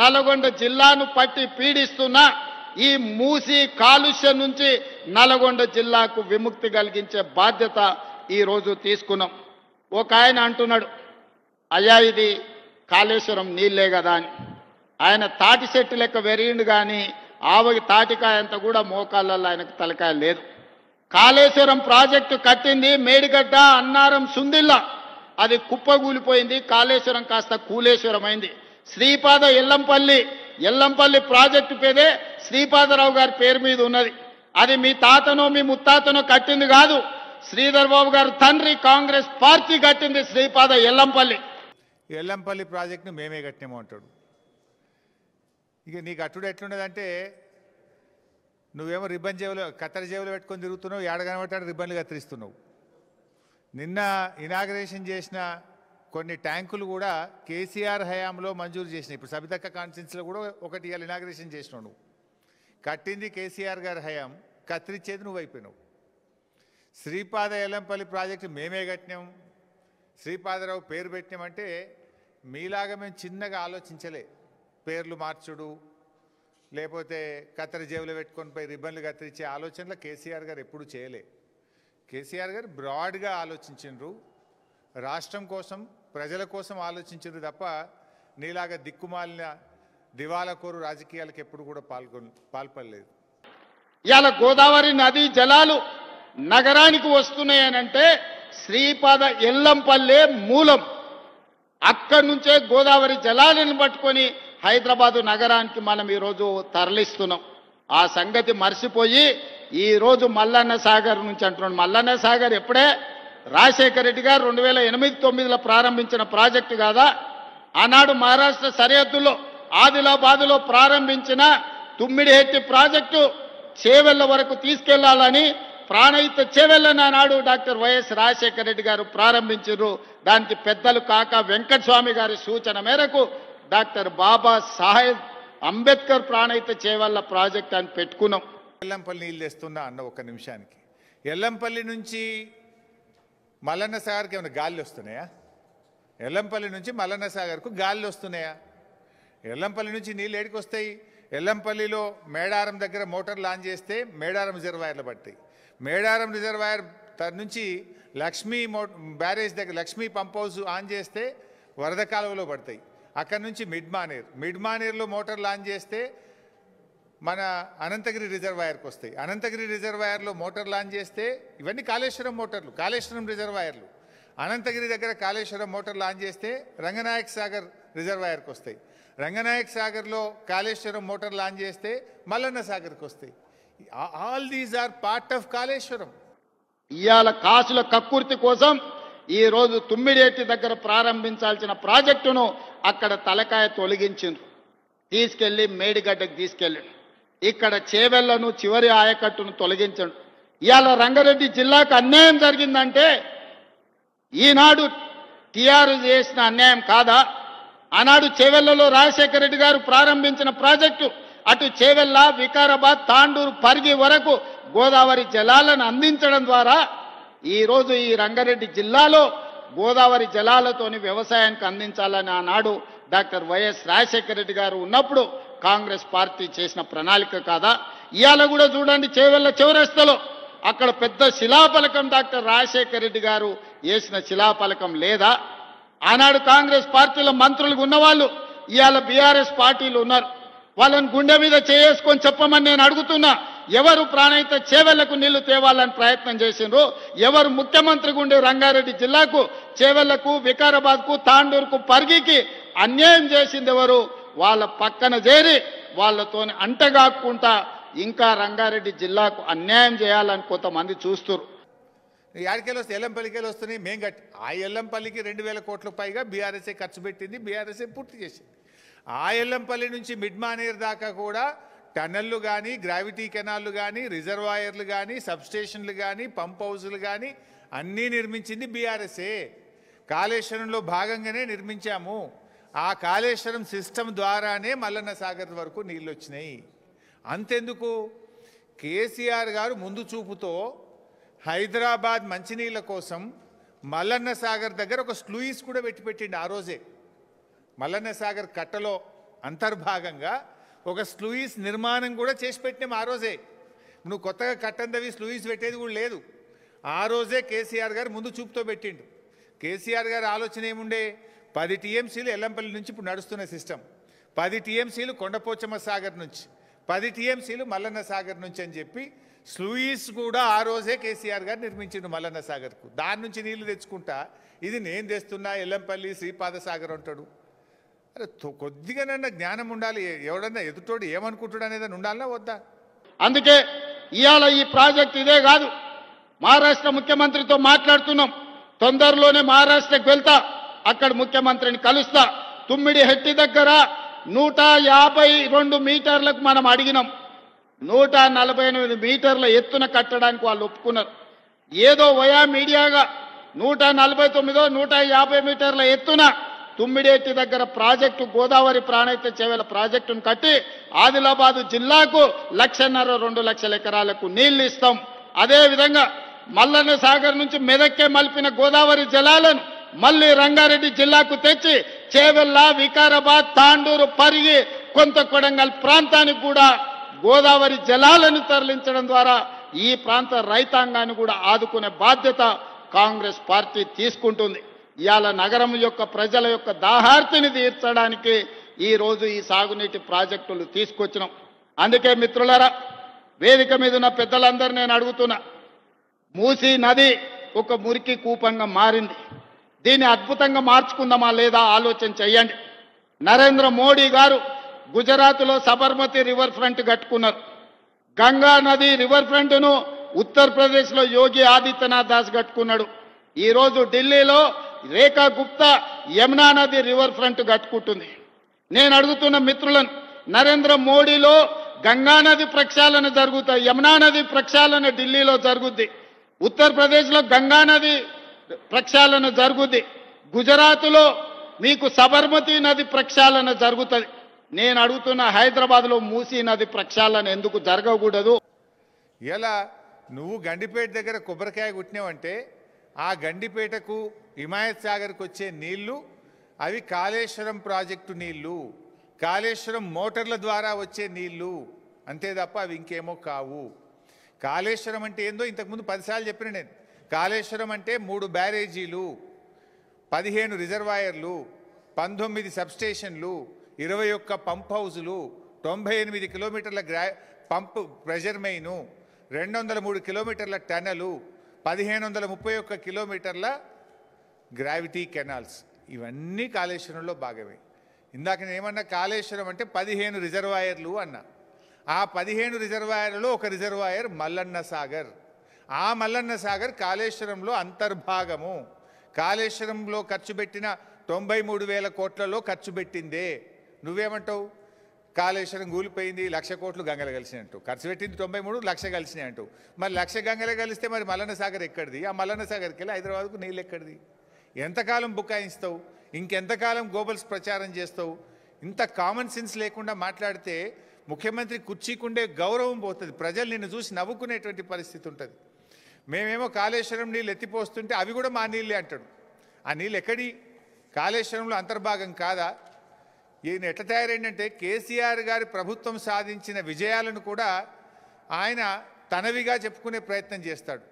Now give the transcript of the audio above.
నల్గొండ జిల్లాను పట్టి పీడిస్తున్న ఈ మూసి కాలుష్యం నుంచి నల్గొండ జిల్లాకు విముక్తి కలిగించే బాధ్యత ఈ రోజు తీసుకున్నాం. ఒక ఆయన అంటున్నాడు, అయ్యా ఇది కాళేశ్వరం నీళ్ళే కదా అని. ఆయన తాటి చెట్టు లెక్క వెరిగిండు కానీ ఆవగి తాటికాయ అంతా కూడా మోకాళ్ళల్లో ఆయనకు తలకాయ లేదు. కాళేశ్వరం ప్రాజెక్టు కట్టింది మేడిగడ్డ, అన్నారం, సుందిల్ల, అది కుప్పగూలిపోయింది. కాళేశ్వరం కాస్త కూలేశ్వరం అయింది. శ్రీపాద ఎల్లంపల్లి ప్రాజెక్టు పేదే శ్రీపాదరావు గారి పేరు మీద ఉన్నది. అది మీ తాతనో మీ ముత్తాతనో కట్టింది కాదు. శ్రీధర్ బాబు గారు తండ్రి కాంగ్రెస్ పార్టీ కట్టింది శ్రీపాద ఎల్లంపల్లి ప్రాజెక్టును మేమే కట్టినాము అంటాడు. ఇక నీకు అట్టుడు ఎట్లున్నదంటే నువ్వేమో రిబ్బన్ జేబులో కత్తెర జేబులో పెట్టుకొని తిరుగుతున్నావు, ఏడ కనబట్టాడు రిబ్బన్లు కత్తిరిస్తున్నావు. నిన్న ఇనాగరేషన్ చేసిన కొన్ని ట్యాంకులు కూడా కేసీఆర్ హయాంలో మంజూరు చేసినాయి. ఇప్పుడు సబితక్క కాన్స్టిట్యున్సీలో కూడా ఒకటి ఇవాళ ఇనాగరేషన్ చేసినావు. నువ్వు కట్టింది కేసీఆర్ గారి హయాం, కత్తిరించేది నువ్వు అయిపోయినావు. శ్రీపాద ఎల్లంపల్లి ప్రాజెక్టు మేమే కట్టినాం, శ్రీపాదరావు పేరు పెట్టినామంటే మీలాగా మేము చిన్నగా ఆలోచించలే. పేర్లు మార్చుడు లేకపోతే కత్తెర జేబులో పెట్టుకొని పోయి రిబ్బన్లు కత్తిరించే ఆలోచనలు కేసీఆర్ గారు ఎప్పుడు చేయలే. కేసీఆర్ గారు బ్రాడ్గా ఆలోచించిండ్రు, రాష్ట్రం కోసం ప్రజల కోసం ఆలోచించిండ్రు తప్ప నీలాగా దిక్కుమాలిన దివాలకోరు రాజకీయాలకు ఎప్పుడు కూడా పాల్పడలేదు. ఇవాళ గోదావరి నదీ జలాలు నగరానికి వస్తున్నాయనంటే శ్రీపాద ఎల్లంపల్లె మూలం. అక్కడి నుంచే గోదావరి జలాలను పట్టుకొని హైదరాబాదు నగరానికి మనం ఈరోజు తరలిస్తున్నాం. ఆ సంగతి మర్చిపోయి ఈరోజు మల్లన్న సాగర్ నుంచి అంటున్నాడు. మల్లన్న సాగర్ ఎప్పుడే రాజశేఖర రెడ్డి గారు 2008-9లో ప్రారంభించిన ప్రాజెక్టు కాదా? ఆనాడు మహారాష్ట్ర సరిహద్దులో ఆదిలాబాదులో ప్రారంభించిన తుమ్మిడిహెట్టి ప్రాజెక్టు చేవెళ్ల వరకు తీసుకెళ్లాలని ప్రాణహిత చేవెళ్లని ఆనాడు డాక్టర్ వైఎస్ రాజశేఖర రెడ్డి గారు ప్రారంభించారు. దానికి పెద్దలు కాక వెంకటస్వామి గారి సూచన మేరకు డాక్టర్ బాబా సాహెబ్ అంబేద్కర్ ప్రాణహిత చేవెళ్ల ప్రాజెక్ట్ అని పెట్టుకున్నాం. ఎల్లంపల్లి నీళ్ళు తెస్తున్నా అన్న ఒక నిమిషానికి. ఎల్లంపల్లి నుంచి మల్లన్న సాగర్కి ఏమైనా గాలి వస్తున్నాయా? ఎల్లంపల్లి నుంచి మల్లన్న సాగర్కు గాలి వస్తున్నాయా? ఎల్లంపల్లి నుంచి నీళ్ళు ఏడికి వస్తాయి? ఎల్లంపల్లిలో మేడారం దగ్గర మోటార్ లాంచ్ చేస్తే మేడారం రిజర్వాయర్లు పడతాయి. మేడారం రిజర్వాయర్ నుంచి లక్ష్మీ బ్యారేజ్ దగ్గర లక్ష్మీ పంప్ హౌస్ ఆన్ చేస్తే వరద కాలువలో పడతాయి. అక్కడి నుంచి మిడ్మానేర్లో మోటార్ లాంచ్ చేస్తే మన అనంతగిరి రిజర్వాయర్కి వస్తాయి. అనంతగిరి రిజర్వాయర్లో మోటార్ లాంచ్ చేస్తే ఇవన్నీ కాళేశ్వరం మోటార్లు, కాళేశ్వరం రిజర్వాయర్లు. అనంతగిరి దగ్గర కాళేశ్వరం మోటార్ లాంచ్ చేస్తే రంగనాయక్ సాగర్ రిజర్వాయర్కి వస్తాయి. రంగనాయక్ సాగర్లో కాళేశ్వరం మోటార్ లాంచ్ చేస్తే మల్లన్న సాగర్కి వస్తాయి. All these are part of Kaleshwaram. ఇవాళ కాసుల కక్కుర్తి కోసం ఈ రోజు తుమ్మిడిహెట్టి దగ్గర ప్రారంభించాల్సిన ప్రాజెక్టును అక్కడ తలకాయ తొలగించిండ్రు, తీసుకెళ్లి మేడిగడ్డకు తీసుకెళ్ళి ఇక్కడ చేవెళ్లను చివరి ఆయకట్టును తొలగించండు. ఇవాళ రంగారెడ్డి జిల్లాకు అన్యాయం జరిగిందంటే ఈనాడు టీఆర్ఎస్ చేసిన అన్యాయం కాదా? ఆనాడు చేవెళ్లలో రాజశేఖర రెడ్డి గారు ప్రారంభించిన ప్రాజెక్టు అటు చేవెళ్ల, వికారాబాద్, తాండూరు, పరిగి వరకు గోదావరి జలాలను అందించడం ద్వారా ఈరోజు ఈ రంగారెడ్డి జిల్లాలో గోదావరి జలాలతోని వ్యవసాయానికి అందించాలని ఆనాడు డాక్టర్ వైఎస్ రాజశేఖర రెడ్డి గారు ఉన్నప్పుడు కాంగ్రెస్ పార్టీ చేసిన ప్రణాళిక కాదా? ఇవాళ కూడా చూడండి, చేవెళ్ల చౌరస్తలో అక్కడ పెద్ద శిలాఫలకం డాక్టర్ రాజశేఖర రెడ్డి గారు వేసిన శిలాఫలకం లేదా? ఆనాడు కాంగ్రెస్ పార్టీలో మంత్రులుగా ఉన్నవాళ్ళు ఇవాళ బీఆర్ఎస్ పార్టీలు ఉన్నారు. వాళ్ళని గుండె మీద చేసుకొని చెప్పమని నేను అడుగుతున్నా. ఎవరు ప్రాణహిత చేవెళ్లకు నీళ్లు తేవాలని ప్రయత్నం చేసిండ్రు? ఎవరు ముఖ్యమంత్రి గుండె రంగారెడ్డి జిల్లాకు, చేవెళ్లకు, వికారాబాద్కు, తాండూరుకు, పరిగికి అన్యాయం చేసింది ఎవరు? వాళ్ళ పక్కన చేరి వాళ్ళతోని అంటగాక్కుంటా ఇంకా రంగారెడ్డి జిల్లాకు అన్యాయం చేయాలని కొంతమంది చూస్తున్నారు. యాడికెళ్ళి వస్తే ఎల్లంపల్లికి వస్తున్నాయి. మేము కట్టి ఆ ఎల్లంపల్లికి 2000 కోట్లకు పైగా బీఆర్ఎస్ఏ ఖర్చు పెట్టింది, బీఆర్ఎస్ఏ పూర్తి చేసింది. ఆ ఎల్లంపల్లి నుంచి మిడ్మానేర్ దాకా కూడా టన్నెళ్ళు కానీ, గ్రావిటీ కెనాళ్ళు కానీ, రిజర్వాయర్లు కానీ, సబ్స్టేషన్లు కానీ, పంప్ హౌజులు కానీ అన్నీ నిర్మించింది బీఆర్ఎస్ఏ. కాళేశ్వరంలో భాగంగానే నిర్మించాము. ఆ కాళేశ్వరం సిస్టమ్ ద్వారానే మల్లన్న సాగర్ వరకు నీళ్ళు వచ్చినాయి. అంతెందుకు, కేసీఆర్ గారు ముందు చూపుతో హైదరాబాద్ మంచినీళ్ళ కోసం మల్లన్న సాగర్ దగ్గర ఒక స్లూయిస్ కూడా పెట్టిండి. ఆ రోజే మల్లన్న సాగర్ కట్టలో అంతర్భాగంగా ఒక స్లూయిస్ నిర్మాణం కూడా చేసి పెట్టినాం ఆ రోజే. నువ్వు కొత్తగా కట్టందవి స్లూయిస్ పెట్టేది కూడా లేదు. ఆ రోజే కేసీఆర్ గారు ముందు చూపుతో పెట్టిండు. కేసీఆర్ గారి ఆలోచన ఏముండే, 10 టీఎంసీలు ఎల్లంపల్లి నుంచి ఇప్పుడు నడుస్తున్న సిస్టమ్, 10 టీఎంసీలు కొండపోచమ్మ సాగర్ నుంచి, 10 టీఎంసీలు మల్లన్న సాగర్ నుంచి అని చెప్పి స్లూయిస్ కూడా ఆ రోజే కేసీఆర్ గారు నిర్మించిండు మల్లన్న సాగర్కు. దాని నుంచి నీళ్లు తెచ్చుకుంటా ఇది నేను తెస్తున్నా ఎల్లంపల్లి శ్రీపాద సాగర్ అంటాడు. అరే కొద్దిగానన్నా జ్ఞానం ఉండాలి. ఎవడన్నా ఎదుటోడు ఏమనుకుంటాడు అనేది ఉండాలన్నా వద్దా? అందుకే ఇవాళ ఈ ప్రాజెక్ట్ ఇదే కాదు, మహారాష్ట్ర ముఖ్యమంత్రితో మాట్లాడుతున్నాం. తొందరలోనే మహారాష్ట్రకు వెళ్తా, అక్కడ ముఖ్యమంత్రిని కలుస్తా. తుమ్మిడి హెట్టి దగ్గర 152 మీటర్లకు మనం అడిగినాం, 148 మీటర్ల ఎత్తున కట్టడానికి వాళ్ళు ఒప్పుకున్నారు. ఏదో వయా మీడియాగా 149 150 మీటర్ల ఎత్తున తుమ్మిడేటి దగ్గర ప్రాజెక్టు, గోదావరి ప్రాణహిత చేవెల ప్రాజెక్టును కట్టి ఆదిలాబాదు జిల్లాకు 1,50,000 2 లక్షల ఎకరాలకు నీళ్లు ఇస్తాం. అదేవిధంగా మల్లన్న సాగర్ నుంచి మెదక్కే మలిపిన గోదావరి జలాలను మళ్ళీ రంగారెడ్డి జిల్లాకు తెచ్చి చేవెళ్ళ, వికారాబాద్, తాండూరు, పరిగి, కొంత కొడంగల్ ప్రాంతానికి కూడా గోదావరి జలాలను తరలించడం ద్వారా ఈ ప్రాంత రైతాంగాన్ని కూడా ఆదుకునే బాధ్యత కాంగ్రెస్ పార్టీ తీసుకుంటుంది. ఇవాళ నగరం యొక్క ప్రజల యొక్క దాహార్తిని తీర్చడానికి ఈరోజు ఈ సాగునీటి ప్రాజెక్టులు తీసుకొచ్చినాం. అందుకే మిత్రులారా, వేదిక మీద ఉన్న పెద్దలందరూ నేను అడుగుతున్నా, మూసీ నది ఒక మురికి కూపంగా మారింది. దీన్ని అద్భుతంగా మార్చుకుందామా లేదా ఆలోచన చెయ్యండి. నరేంద్ర మోడీ గారు గుజరాత్లో సబర్మతి రివర్ ఫ్రంట్ కట్టుకున్నారు. గంగా నది రివర్ ఫ్రంట్ను ఉత్తరప్రదేశ్లో యోగి ఆదిత్యనాథ్ దాస్ కట్టుకున్నాడు. ఈరోజు ఢిల్లీలో రేఖా గుప్తా యమునా నది రివర్ ఫ్రంట్ కట్టుకుంటుంది. నేను అడుగుతున్న మిత్రులను, నరేంద్ర మోడీలో గంగా నది ప్రక్షాళన జరుగుతాయి, యమునా నది ప్రక్షాళన ఢిల్లీలో జరుగుద్ది, ఉత్తరప్రదేశ్లో గంగా నది ప్రక్షాళన జరుగుద్ది, గుజరాత్లో మీకు సబర్మతి నది ప్రక్షాళన జరుగుతుంది. నేను అడుగుతున్న హైదరాబాద్లో మూసీ నది ప్రక్షాళన ఎందుకు జరగకూడదు? ఇలా నువ్వు గండిపేట దగ్గర కొబ్బరికాయ కుట్టినావంటే ఆ గండిపేటకు హిమాయత్ సాగర్కి వచ్చే నీళ్లు అవి కాళేశ్వరం ప్రాజెక్టు నీళ్లు, కాళేశ్వరం మోటార్ల ద్వారా వచ్చే నీళ్లు అంతే తప్ప అవి ఇంకేమో కావు. కాళేశ్వరం అంటే ఏందో ఇంతకుముందు 10 సార్లు చెప్పిన నేను. కాళేశ్వరం అంటే 3 బ్యారేజీలు, 15 రిజర్వాయర్లు, 19 సబ్స్టేషన్లు, 21 పంప్ హౌజులు, 98 కిలోమీటర్ల పంప్ ప్రెషర్ మెయిను, 203 కిలోమీటర్ల టనలు, 1531 కిలోమీటర్ల గ్రావిటీ కెనాల్స్, ఇవన్నీ కాళేశ్వరంలో భాగమే. ఇందాక నేను ఏమన్నా, కాళేశ్వరం అంటే 15 రిజర్వాయర్లు అన్నా. ఆ 15 రిజర్వాయర్లలో ఒక రిజర్వాయర్ మల్లన్న సాగర్. ఆ మల్లన్న సాగర్ కాళేశ్వరంలో అంతర్భాగము. కాళేశ్వరంలో ఖర్చు పెట్టిన 93,000 కోట్లలో ఖర్చు పెట్టిందే. నువ్వేమంటావు? కాళేశ్వరం కూలిపోయింది, 1,00,000 కోట్లు గంగలు కలిసినాయి అంటూ. ఖర్చు పెట్టింది 93, 1,00,000 కలిసినాయి అంటూ. మరి 1,00,000 గంగలు కలిస్తే మరి మల్లన్న సాగర్ ఎక్కడిది? ఆ మల్లన్న సాగర్కి వెళ్ళి హైదరాబాద్కు నీళ్ళు ఎక్కడిది? ఎంతకాలం బుకాయిస్తావు? ఇంకెంతకాలం గోబల్స్ ప్రచారం చేస్తావు? ఇంత కామన్ సెన్స్ లేకుండా మాట్లాడితే ముఖ్యమంత్రి కుర్చీకుండే గౌరవం పోతుంది. ప్రజలు నిన్ను చూసి నవ్వుకునేటువంటి పరిస్థితి ఉంటుంది. మేమేమో కాళేశ్వరం నీళ్ళు ఎత్తిపోస్తుంటే అవి కూడా మా నీళ్ళే అంటాడు. ఆ నీళ్ళు ఎక్కడి? కాళేశ్వరంలో అంతర్భాగం కాదా? ఈయన ఎట్లా తయారైందంటే కేసీఆర్ గారి ప్రభుత్వం సాధించిన విజయాలను కూడా ఆయన తనవిగా చెప్పుకునే ప్రయత్నం చేస్తాడు.